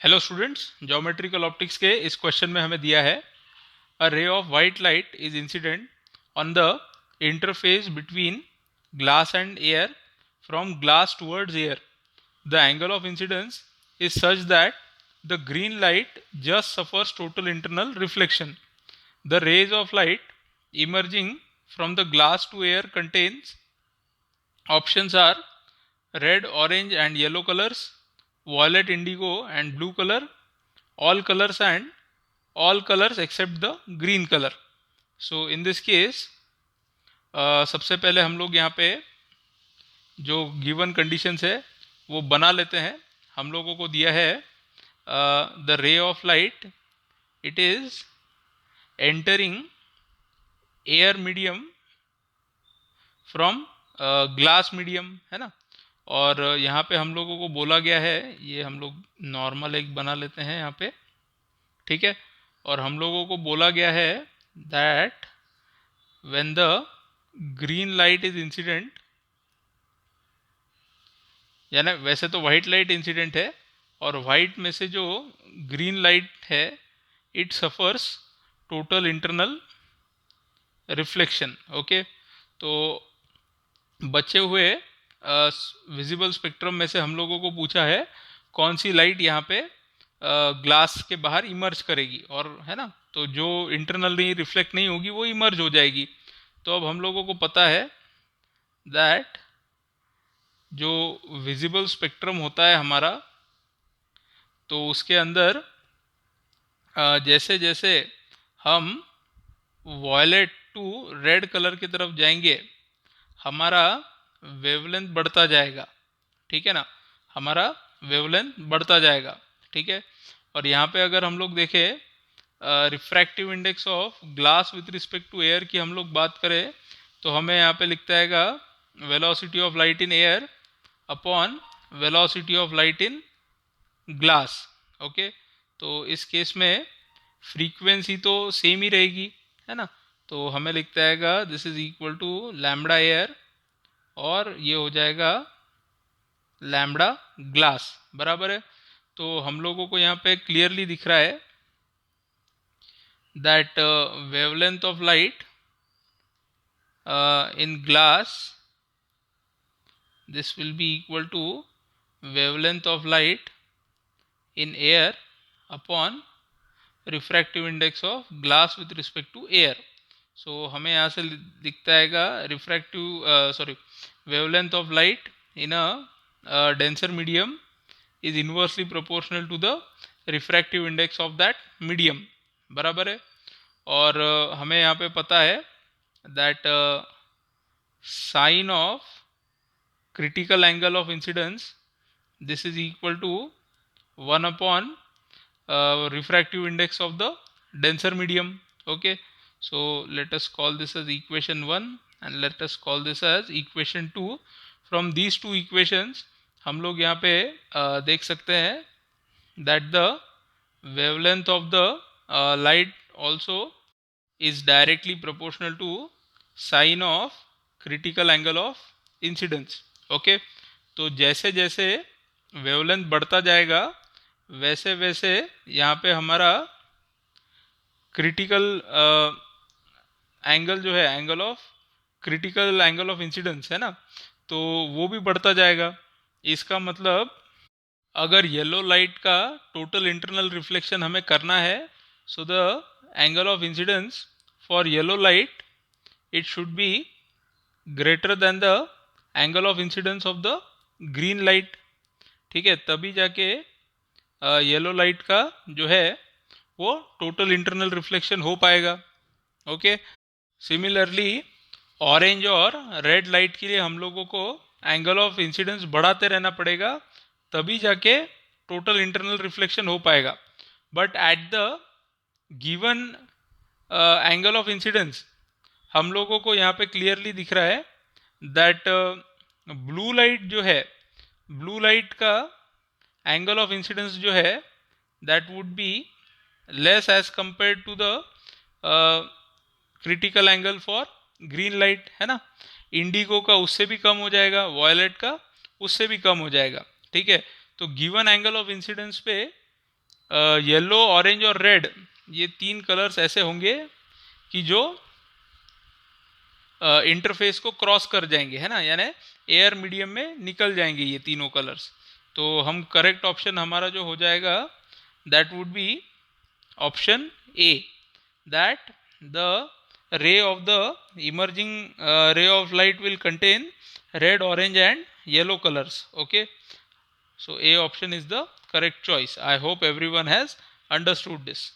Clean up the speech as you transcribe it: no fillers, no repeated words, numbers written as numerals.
Hello students, geometrical optics के इस question में हमें दिया है a ray of white light is incident on the interface between glass and air from glass towards air. The angle of incidence is such that the green light just suffers total internal reflection. The rays of light emerging from the glass to air contains options are red, orange and yellow colors, violet, indigo and blue color, all colors and all colors except the green color. So in this case सबसे पहले हम लोग यहाँ पे जो given conditions है वो बना लेते हैं. हम लोगों को दिया है the ray of light, it is entering air medium from glass medium, है ना. और यहाँ पे हम लोगों को बोला गया है, ये हम लोग नॉर्मल एक बना लेते हैं यहाँ पे, ठीक है. और हम लोगों को बोला गया है that when the green light is incident, यानी वैसे तो वाइट लाइट इंसिडेंट है और वाइट में से जो ग्रीन लाइट है it suffers total internal reflection. Okay, तो बचे हुए विजिबल स्पेक्ट्रम में से हम लोगों को पूछा है कौन सी लाइट यहाँ पे ग्लास के बाहर इमर्ज करेगी, और है ना, तो जो इंटरनली रिफ्लेक्ट नहीं होगी वो इमर्ज हो जाएगी. तो अब हम लोगों को पता है दैट जो विजिबल स्पेक्ट्रम होता है हमारा, तो उसके अंदर जैसे जैसे हम वॉयलेट टू रेड कलर की तरफ जाएंगे हमारा वेवलेंथ बढ़ता जाएगा, ठीक है ना. हमारा वेवलेंथ बढ़ता जाएगा, ठीक है. और यहाँ पे अगर हम लोग देखें refractive index of glass with respect to air की हम लोग बात करें तो हमें यहाँ पे लिखता है velocity of light in air upon velocity of light in glass. Okay, तो इस केस में फ्रीक्वेंसी तो सेम ही रहेगी, है ना. तो हमें लिखता है this is equal to lambda air और ये हो जाएगा लैम्बडा ग्लास, बराबर है. तो हम लोगों को यहाँ पे क्लियरली दिख रहा है that wavelength of light in glass, this will be equal to wavelength of light in air upon refractive index of glass with respect to air. So हमें यहाँ से दिखता है refractive wavelength of light in a denser medium is inversely proportional to the refractive index of that medium, बराबर है. और हमें यहाँ पे पता है that sine of critical angle of incidence, this is equal to 1 upon refractive index of the denser medium. Okay, so let us call this as equation 1 and let us call this as equation 2. From these two equations हम लोग यहाँ पे देख सकते हैं that the wavelength of the light also is directly proportional to sine of critical angle of incidence. Okay, तो जैसे जैसे वेवलेंथ बढ़ता जाएगा वैसे वैसे यहाँ पे हमारा क्रिटिकल एंगल जो है, angle of critical angle of incidence है ना, तो वो भी बढ़ता जाएगा. इसका मतलब अगर येलो लाइट का टोटल इंटरनल रिफ्लेक्शन हमें करना है, so the angle of incidence for yellow light it should be greater than the angle of incidence of the green light, ठीक है. तभी जाके येलो लाइट का जो है वो टोटल इंटरनल रिफ्लेक्शन हो पाएगा. ओके, सिमिलरली ऑरेंज और रेड लाइट के लिए हम लोगों को एंगल ऑफ इंसिडेंस बढ़ाते रहना पड़ेगा तभी जाके टोटल इंटरनल रिफ्लेक्शन हो पाएगा. But at the given angle of incidence हम लोगों को यहाँ पे क्लियरली दिख रहा है दैट ब्लू लाइट जो है, ब्लू लाइट का एंगल ऑफ इंसिडेंस जो है that would be less as compare to the critical angle for green light, है ना. इंडिगो का उससे भी कम हो जाएगा, वॉयलेट का उससे भी कम हो जाएगा, ठीक है. तो गिवन एंगल ऑफ इंसिडेंस पे येलो, ऑरेंज और रेड, ये तीन कलर्स ऐसे होंगे कि जो इंटरफेस को क्रॉस कर जाएंगे, है ना, यानी एयर मीडियम में निकल जाएंगे ये तीनों कलर्स। तो हम करेक्ट ऑप्शन हमारा जो हो जाएगा that would B option A, that the ray of the emerging ray of light will contain red, orange and yellow colors. Okay, so A option is the correct choice. I hope everyone has understood this.